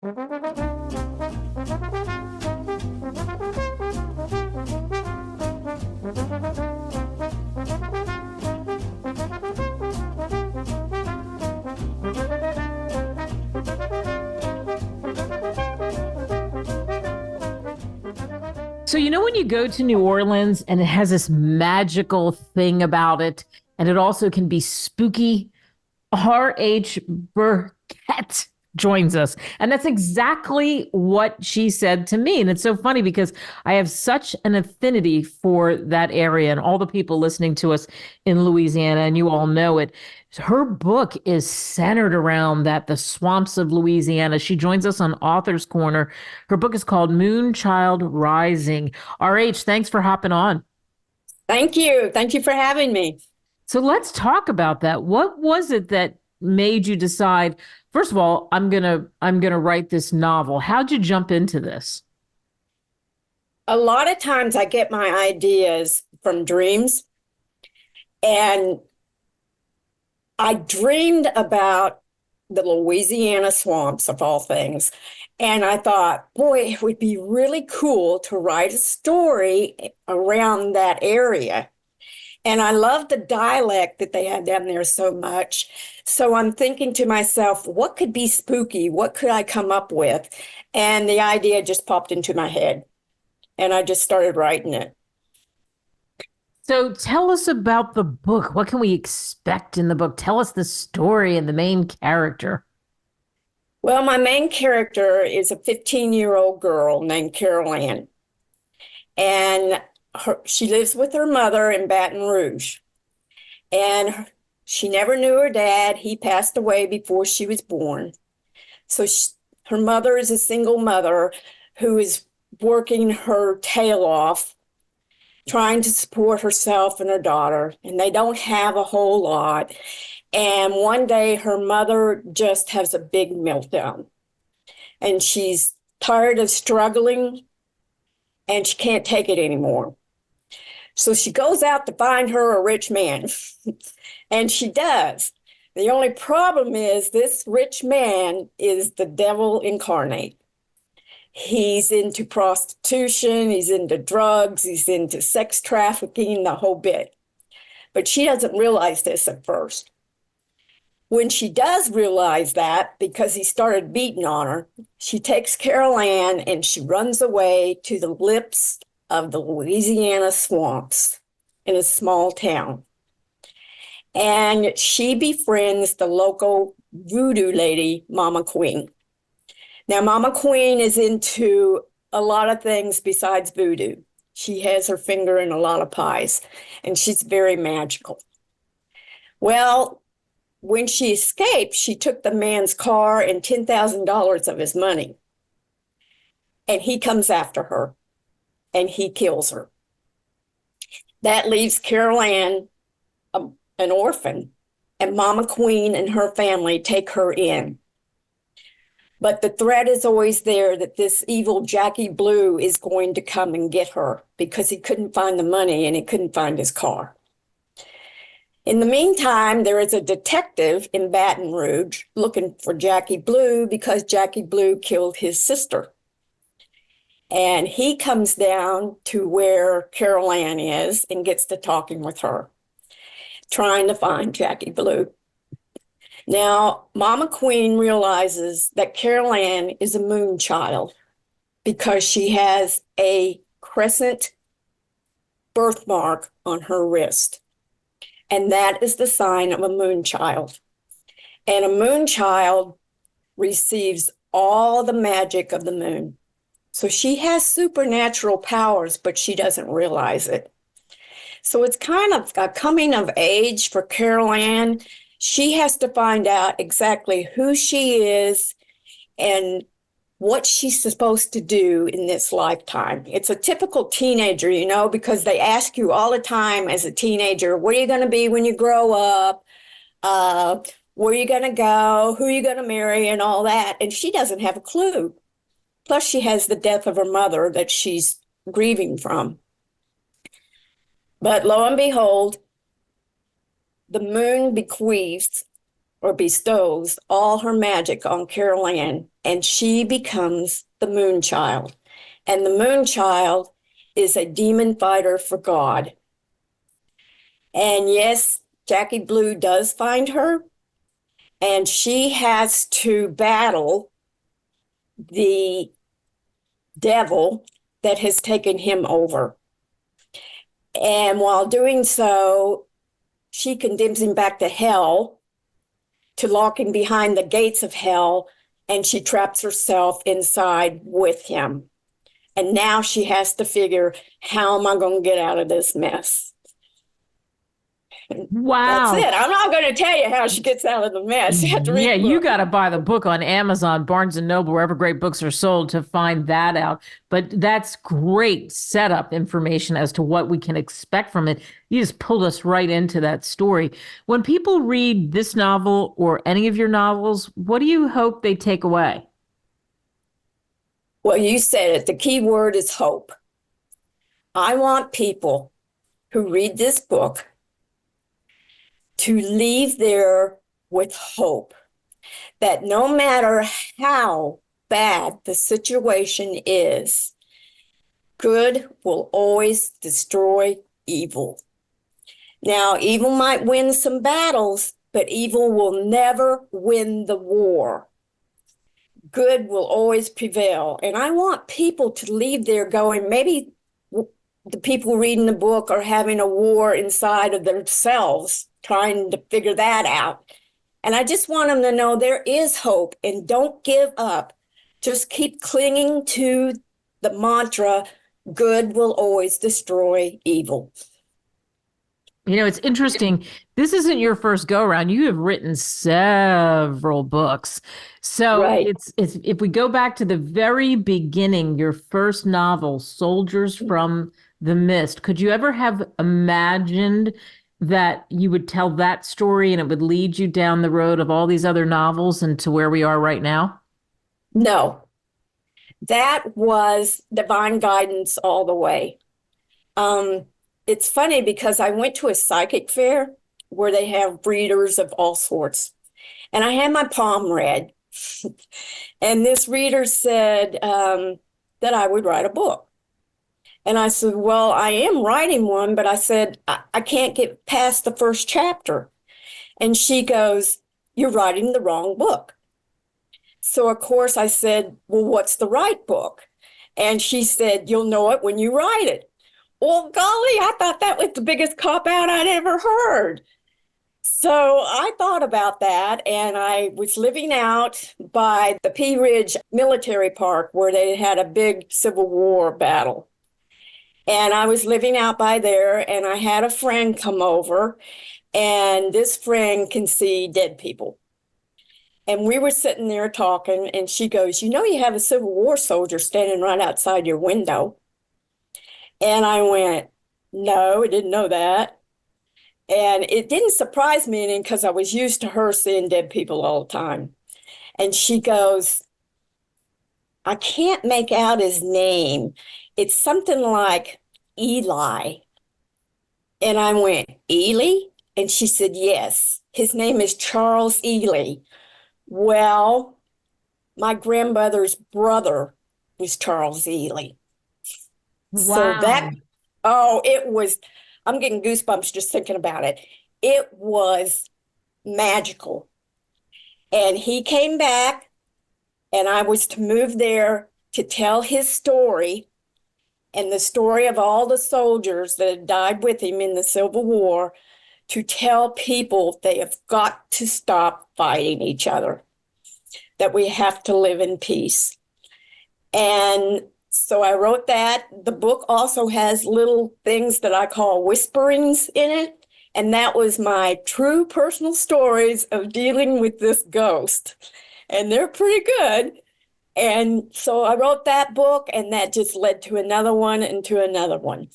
So, when you go to New Orleans and it has this magical thing about it, and it also can be spooky, R.H. Burkett joins us. And that's exactly what she said to me. And it's so funny because I have such an affinity for that area and all the people listening to us in Louisiana, and you all know it. Her book is centered around that, the swamps of Louisiana. She joins us on Author's Corner. Her book is called Moonchild Rising. RH, thanks for hopping on. Thank you. Thank you for having me. So let's talk about that. What was it that made you decide, first of all, I'm gonna write this novel? How'd you jump into this? A lot of times I get my ideas from dreams, and I dreamed about the Louisiana swamps of all things. And I thought, boy, it would be really cool to write a story around that area. And I love the dialect that they had down there so much. So I'm thinking to myself, what could be spooky? What could I come up with? And the idea just popped into my head, and I just started writing it. So tell us about the book. What can we expect in the book? Tell us the story and the main character. Well, my main character is a 15-year-old girl named Carol Ann. And she lives with her mother in Baton Rouge. And she never knew her dad. He passed away before she was born. So her mother is a single mother who is working her tail off, trying to support herself and her daughter. And they don't have a whole lot. And one day her mother just has a big meltdown. And she's tired of struggling, and she can't take it anymore. So she goes out to find her a rich man, and she does. The only problem is this rich man is the devil incarnate. He's into prostitution, he's into drugs, he's into sex trafficking, the whole bit. But she doesn't realize this at first. When she does realize that, because he started beating on her, she takes Carol Ann and she runs away to the lips of the Louisiana swamps in a small town. And she befriends the local voodoo lady, Mama Queen. Now, Mama Queen is into a lot of things besides voodoo. She has her finger in a lot of pies, and she's very magical. Well, when she escaped, she took the man's car and $10,000 of his money. And he comes after her, and he kills her. That leaves Carol Ann an orphan, and Mama Queen and her family take her in. But the threat is always there that this evil Jackie Blue is going to come and get her because he couldn't find the money and he couldn't find his car. In the meantime, there is a detective in Baton Rouge looking for Jackie Blue because Jackie Blue killed his sister. And he comes down to where Carol Ann is and gets to talking with her, trying to find Jackie Blue. Now, Mama Queen realizes that Carol Ann is a moon child because she has a crescent birthmark on her wrist. And that is the sign of a moon child. And a moon child receives all the magic of the moon. So she has supernatural powers, but she doesn't realize it. So it's kind of a coming of age for Carol Ann. She has to find out exactly who she is and what she's supposed to do in this lifetime. It's a typical teenager, because they ask you all the time as a teenager, what are you going to be when you grow up? Where are you going to go? Who are you going to marry? And all that. And she doesn't have a clue. Plus, she has the death of her mother that she's grieving from. But lo and behold, the moon bequeaths or bestows all her magic on Carol Ann, and she becomes the Moon Child. And the Moon Child is a demon fighter for God. And yes, Jackie Blue does find her, and she has to battle the devil that has taken him over. And while doing so, she condemns him back to hell, to lock him behind the gates of hell, and she traps herself inside with him. And now she has to figure, how am I going to get out of this mess? That's Wow. it. I'm not going to tell you how she gets out of the mess. You have to read Yeah, the you book. got to buy the book on Amazon, Barnes and Noble, wherever great books are sold to find that out. But that's great setup information as to what we can expect from it. You just pulled us right into that story. When people read this novel or any of your novels, what do you hope they take away? Well, you said it. The key word is hope. I want people who read this book to leave there with hope that no matter how bad the situation is, good will always destroy evil. Now, evil might win some battles, but evil will never win the war. Good will always prevail. And I want people to leave there going, maybe the people reading the book are having a war inside of themselves, trying to figure that out. And I just want them to know there is hope, and don't give up. Just keep clinging to the mantra, good will always destroy evil. You know, it's interesting. This isn't your first go around. You have written several books. So Right. it's if we go back to the very beginning, your first novel, Soldiers from the Mist, could you ever have imagined that you would tell that story and it would lead you down the road of all these other novels and to where we are right now? No, that was divine guidance all the way. It's funny because I went to a psychic fair where they have readers of all sorts, and I had my palm read. And this reader said that I would write a book. And I said, well, I am writing one, but I said, I can't get past the first chapter. And she goes, you're writing the wrong book. So, of course, I said, well, what's the right book? And she said, you'll know it when you write it. Well, golly, I thought that was the biggest cop out I'd ever heard. So I thought about that, and I was living out by the Pea Ridge Military Park where they had a big Civil War battle. And I was living out by there, and I had a friend come over, and this friend can see dead people. And we were sitting there talking, and she goes, you know, you have a Civil War soldier standing right outside your window. And I went, no, I didn't know that. And it didn't surprise me any because I was used to her seeing dead people all the time. And she goes, I can't make out his name. It's something like Eli. And I went, Ely? And she said, yes, his name is Charles Ely. Well, my grandmother's brother was Charles Ely. So Wow. it was, I'm getting goosebumps just thinking about it. It was magical. And he came back, and I was to move there to tell his story and the story of all the soldiers that had died with him in the Civil War, to tell people they have got to stop fighting each other, that we have to live in peace. And so I wrote that. The book also has little things that I call whisperings in it. And that was my true personal stories of dealing with this ghost. And they're pretty good. And so I wrote that book, and that just led to another one and to another one.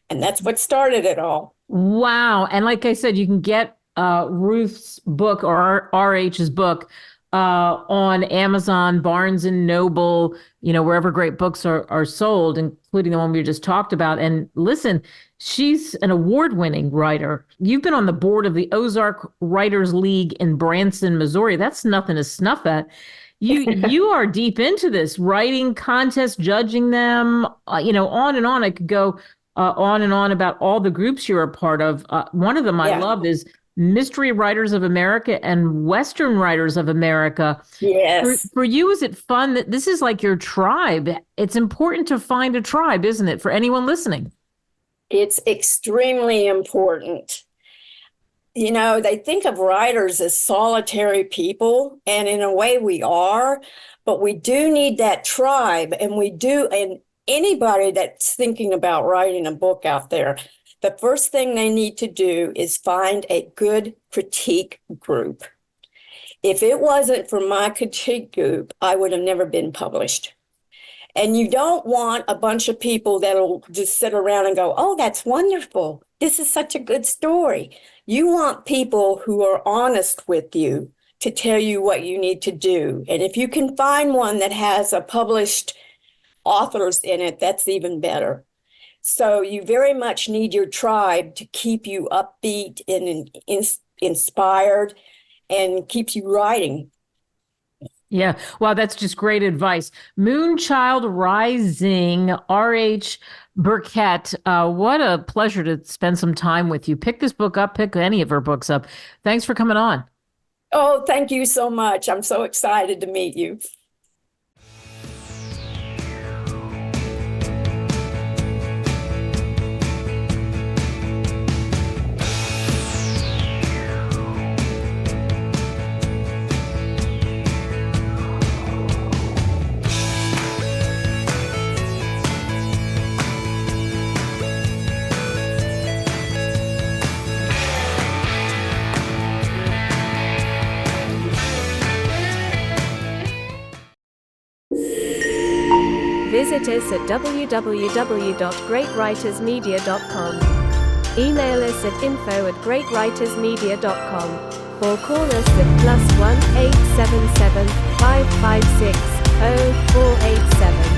And that's what started it all. Wow. And like I said, you can get Ruth's book or RH's book on Amazon, Barnes and Noble, wherever great books are sold, including the one we just talked about. And listen, she's an award-winning writer. You've been on the board of the Ozark Writers League in Branson, Missouri. That's nothing to snuff at. You are deep into this, writing contests, judging them, on and on. I could go on and on about all the groups you're a part of. One of them I love is Mystery Writers of America and Western Writers of America. Yes. For you, is it fun that this is like your tribe? It's important to find a tribe, isn't it, for anyone listening? It's extremely important. They think of writers as solitary people, and in a way we are, but we do need that tribe, and anybody that's thinking about writing a book out there, the first thing they need to do is find a good critique group. If it wasn't for my critique group, I would have never been published. And you don't want a bunch of people that'll just sit around and go, oh, that's wonderful. This is such a good story. You want people who are honest with you to tell you what you need to do. And if you can find one that has a published authors in it, that's even better. So you very much need your tribe to keep you upbeat and inspired and keep you writing. Yeah. Wow, that's just great advice. Moonchild Rising, R.H. Burkett. What a pleasure to spend some time with you. Pick this book up, pick any of her books up. Thanks for coming on. Oh, thank you so much. I'm so excited to meet you. Visit us at www.greatwritersmedia.com. Email us at info@greatwritersmedia.com or call us at +1 877 556 0487.